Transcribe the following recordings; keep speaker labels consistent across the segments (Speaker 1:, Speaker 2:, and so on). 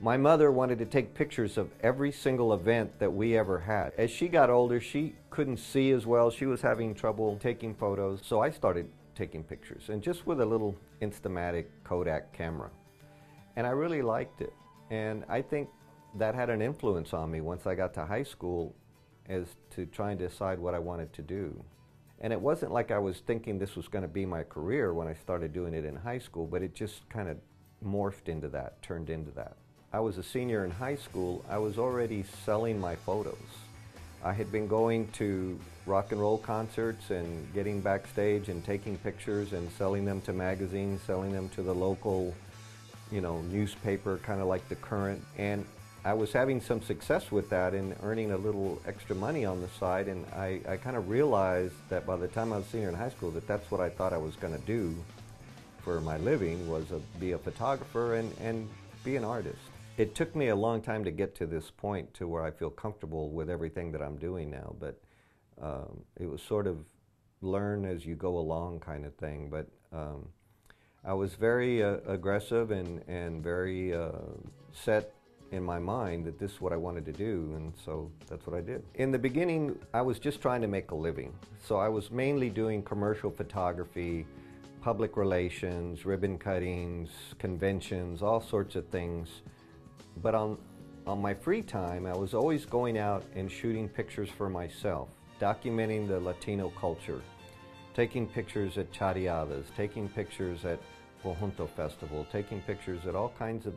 Speaker 1: My mother wanted to take pictures of every single event that we ever had. As she got older, she couldn't see as well. She was having trouble taking photos. So I started taking pictures, and just with a little Instamatic Kodak camera. And I really liked it. And I think that had an influence on me once I got to high school as to trying to decide what I wanted to do. And it wasn't like I was thinking this was going to be my career when I started doing it in high school, but it just kind of morphed into that, turned into that. I was a senior in high school. I was already selling my photos. I had been going to rock and roll concerts and getting backstage and taking pictures and selling them to magazines, selling them to the local, newspaper, kind of like The Current. And I was having some success with that and earning a little extra money on the side, and I kind of realized that by the time I was a senior in high school that that's what I thought I was going to do for my living, was be a photographer and be an artist. It took me a long time to get to this point to where I feel comfortable with everything that I'm doing now, but it was sort of learn as you go along kind of thing. But I was very aggressive and very set in my mind that this is what I wanted to do, and so that's what I did. In the beginning, I was just trying to make a living. So I was mainly doing commercial photography, public relations, ribbon cuttings, conventions, all sorts of things. But on my free time, I was always going out and shooting pictures for myself, documenting the Latino culture, taking pictures at charreadas, taking pictures at Conjunto Festival, taking pictures at all kinds of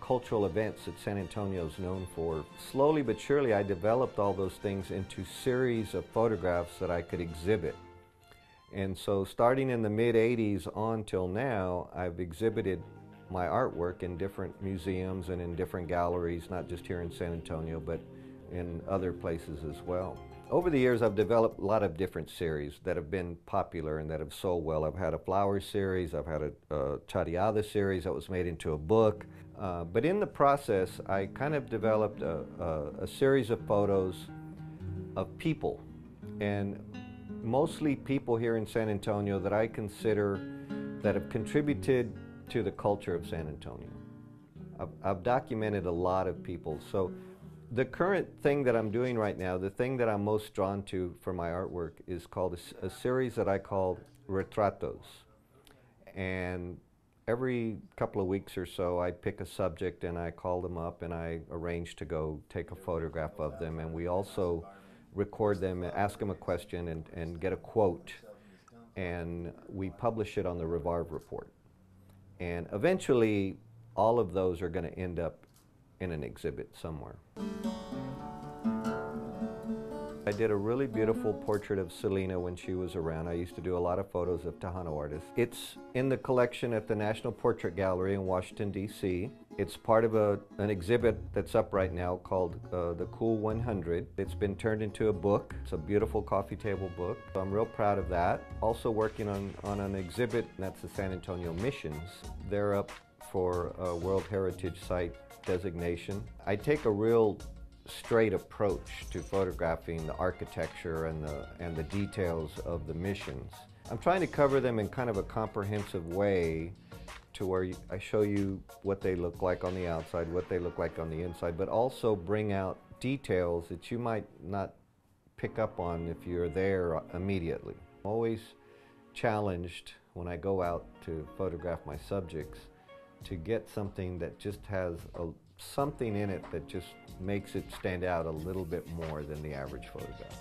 Speaker 1: cultural events that San Antonio is known for. Slowly but surely, I developed all those things into series of photographs that I could exhibit. And so starting in the mid-'80s on till now, I've exhibited my artwork in different museums and in different galleries, not just here in San Antonio, but in other places as well. Over the years, I've developed a lot of different series that have been popular and that have sold well. I've had a flower series, I've had a charreada series that was made into a book. But in the process, I kind of developed a series of photos of people, and mostly people here in San Antonio that I consider that have contributed to the culture of San Antonio. I've documented a lot of people. So the current thing that I'm doing right now, the thing that I'm most drawn to for my artwork, is called a series that I call Retratos. And every couple of weeks or so, I pick a subject and I call them up and I arrange to go take a photograph of them. And we also record them, ask them a question and get a quote. And we publish it on the Revarve Report. And eventually, all of those are going to end up in an exhibit somewhere. I did a really beautiful portrait of Selena when she was around. I used to do a lot of photos of Tejano artists. It's in the collection at the National Portrait Gallery in Washington, D.C. It's part of an exhibit that's up right now called The Cool 100. It's been turned into a book. It's a beautiful coffee table book. So I'm real proud of that. Also working on an exhibit, and that's the San Antonio Missions. They're up for a World Heritage Site designation. I take a real straight approach to photographing the architecture and the details of the missions. I'm trying to cover them in kind of a comprehensive way to where I show you what they look like on the outside, what they look like on the inside, but also bring out details that you might not pick up on if you're there immediately. I'm always challenged when I go out to photograph my subjects to get something that just has something in it that just makes it stand out a little bit more than the average photograph.